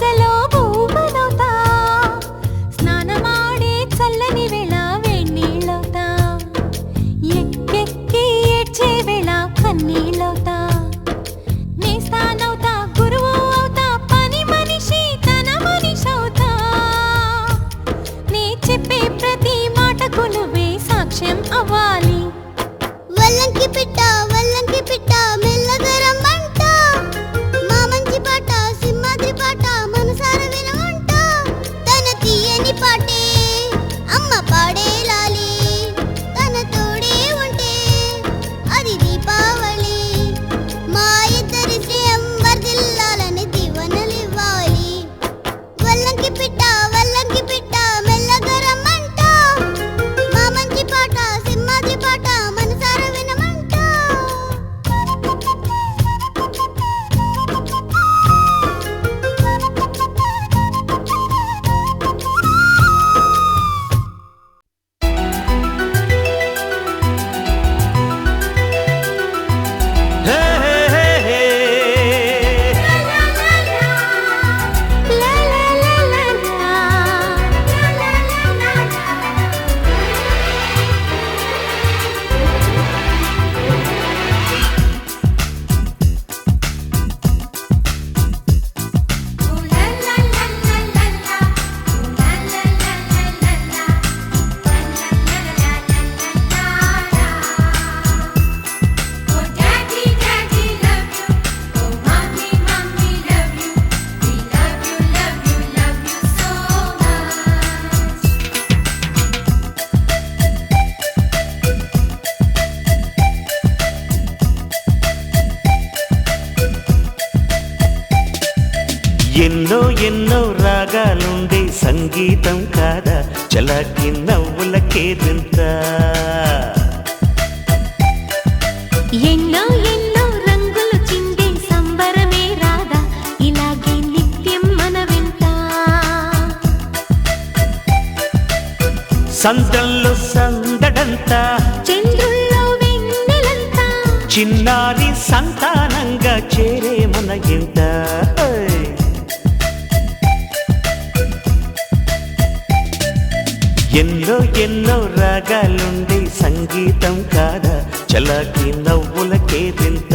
పూజలో భూమనవుతా స్నానమాడే చల్లని వేళ వేణీళ్ళవుతా ఎక్కెక్కి ఏడ్చే వేళ కన్నీళ్ళవుతా నేస్తానవుతా గురువు అవుతా పని మనిషి తన మనిషవుతా నీ చెప్పే ప్రతి మాటకు నువ్వే సాక్ష్యం అవ్వాలి వల్లంకి పిట్ట మెల్లగా రమ్మంట మా మంచి పాట సింహాద్రి పాట మనసార వినమంట తన తీయని పాటే అమ్మ పాడే లాలి తన తోడే ఉంటే అది దీపావళి మా ఇద్దరి శ్రేయం వర్ధిల్లాలని దీవెనలివ్వాలి వల్లంకి పిట్ట మెల్లగా రమ్మంట మా మంచి పాట సింహాద్రి పాట మనసార వినమంట ఎన్నో రాగాలుండే సంగీతం కాదా చలాకి నవ్వులకేదింత ఎన్నో రంగులు చిందే సంబరమే రాదా ఇలాగే నిత్యం మన వెంట సందల్లో సందడంతా చంద్రుల్లో వెన్నెలంతా చిన్నారి సంతానంగా చేరే మన ఇంట ఎన్నో రాగాలుండే సంగీతం కాదా చలాకి నవ్వులకేదింత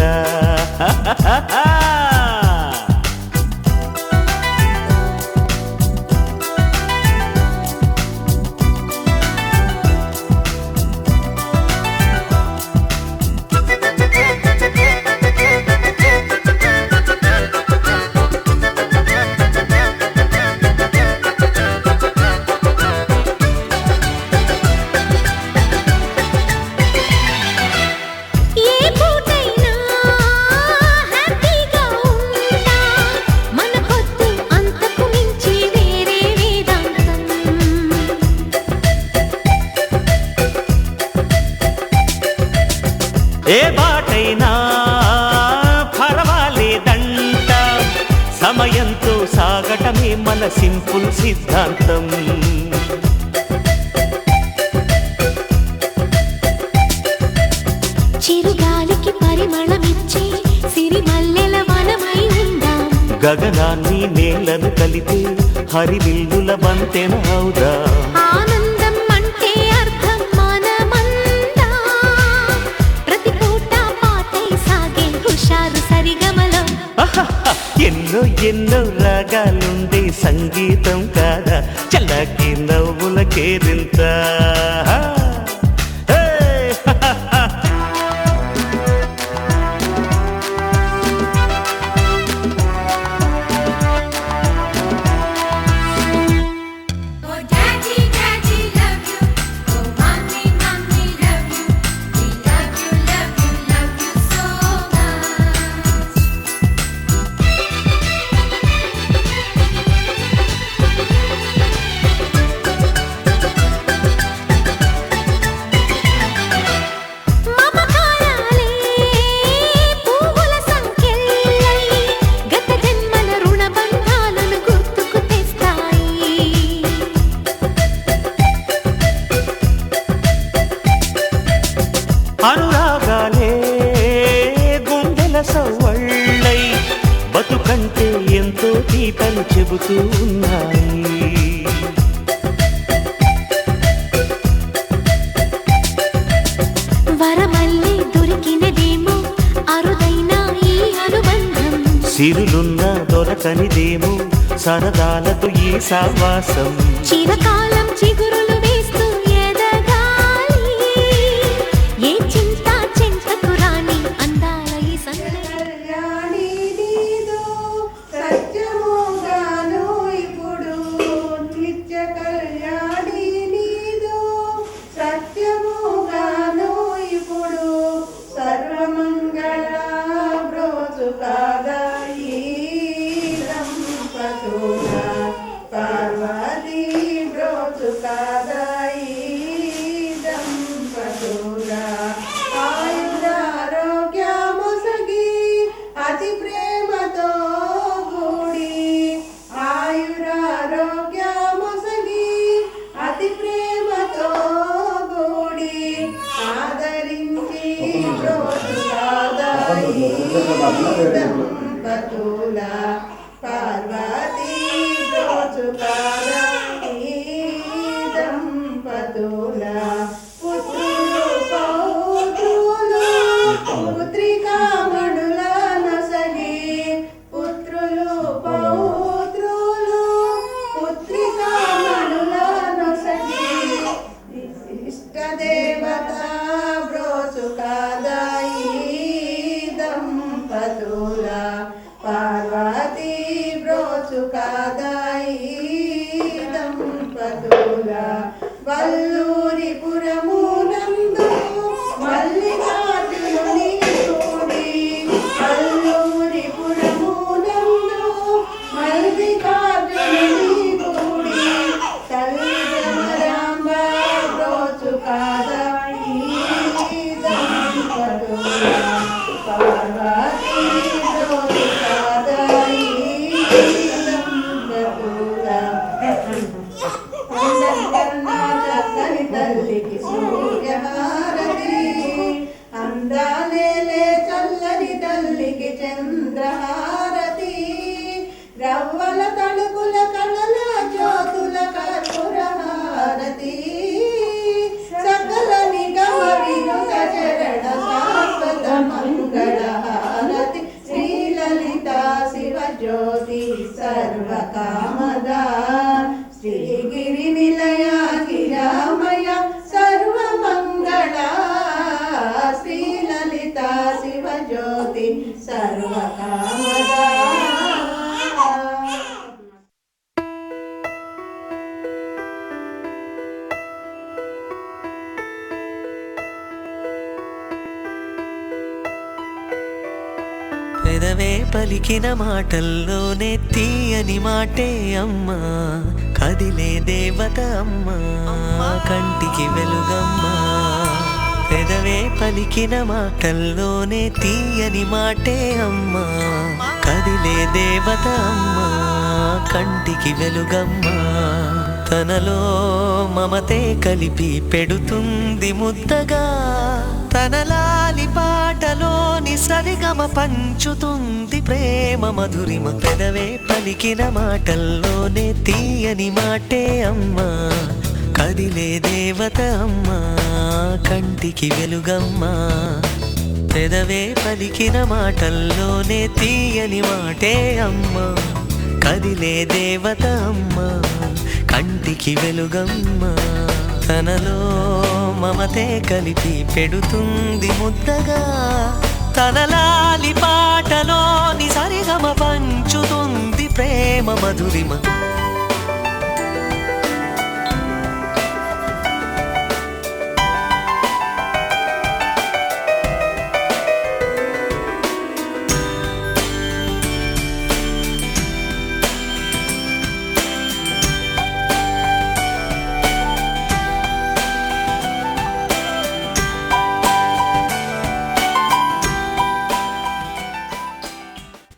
ఏ బాటైనా పర్వాలేదంట సమయంతో సాగటమే మన సింపుల్ సిద్ధాంతం చిరుగాలికి పరిమళమిచ్చే సిరిమల్లెల వనమై ఉందాం గగనాన్ని నేలను కలిపే హరివిల్లుల బంతెన అవుదాం ఆనందం అంటే అర్థం మనమందా ప్రతి పూట పాటై సాగే హుషారు సరిగమలో ఎన్నో రాగాలుండే సంగీతం కాదా చల్లకి నవ్వులకేదింత అనురాగాలే గుండెల సవ్వళ్ళై బతుకంటే ఎంతో ఎంతో తీపని చెబుతూ ఉన్నాయి. వరమల్లే దొరికినదేమో అరుదైన ఈ అనుబంధం, సిరులున్న దొరకనిదేమో సరదాలతో ఈ సావాసం. చిరకాలం చిగురులు వేస్తూ ఎదగాలి, ఏ చింత చింతకు రాని అందాల ఈ సందడి. కళ్యాణి నీదో సత్యముగాను ఇప్పుడు, నిత్య కళ్యాణి నీదో సత్యముగాను ఇప్పుడు, సర్వమంగళ బ్రోచు కాదా ఈ దంపతుల, పార్వతీ బ్రోచు కాదా ఈ దంపతుల. ఆయురారోగ్యముసగి అతి ప్రేమతో కూడి, ఆయురారోగ్యముసగి అతి ప్రేమతో కూడి, ఆదరించి బ్రోచు కాదా ఈ దంపతుల, పార్వతీ బ్రోచు కాదా ఈ దంపతుల. పుత్రులు పౌత్రులు పుత్రికామణుల నొసగి, పుత్రులు పౌత్రులు పుత్రికామణుల నొసగి, ఇష్టదేవత బ్రోచు కాదా ఈ దంపతుల, పార్వతీ బ్రోచు కాదా ఈ దంపతుల. వల్లూరి పురమునందు మల్లికార్జునుని కూడి, వల్లూరి పురమునందు మల్లికార్జునుని కూడి, తల్లి భ్రమరాంబ బ్రోచు కాదా ఈ దంపతుల, పార్వతీ బ్రోచు కాదా ఈ దంపతుల. చక్కని తల్లికి సూర్యహారతి, అందాలేలే చల్లని తల్లికి చంద్రహారతి, రవ్వల తణుకుల కళల జ్యోతుల కర్పూరహారతి, సకల నిగమ వినుత చరణ శాశ్వత మంగళహారతి, శ్రీలలిత శివ జ్యోతి సర్వకామదా, శ్రీగిరి నిలయ గిరామయ సర్వమంగళ, శ్రీలలిత శివ జ్యోతి సర్వకామదా. పెదవే పలికిన మాటల్లోనే తీయని మాటే అమ్మా, కదిలే దేవత అమ్మా, కంటికి వెలుగమ్మా. పెదవే పలికిన మాటల్లోనే తీయని మాటే అమ్మా, కదిలే దేవత అమ్మా, కంటికి వెలుగమ్మా. తనలో మమతే కలిపి పెడుతుంది ముద్దగా, తన లాలి పాటలోని సరిగమ పంచుతుంది ప్రేమ మధురిమ. పెదవే పలికిన మాటల్లోనే తీయని మాటే అమ్మా, కదిలే దేవత అమ్మా, కంటికి వెలుగమ్మా. పెదవే పలికిన మాటల్లోనే తీయని మాటే అమ్మా, కదిలే దేవత అమ్మా, కంటికి వెలుగమ్మా. తనలో మమతే కలిపి పెడుతుంది ముద్దగా, తన లాలి పాటలోని సరిగమ పంచుతుంది ప్రేమ మధురిమ.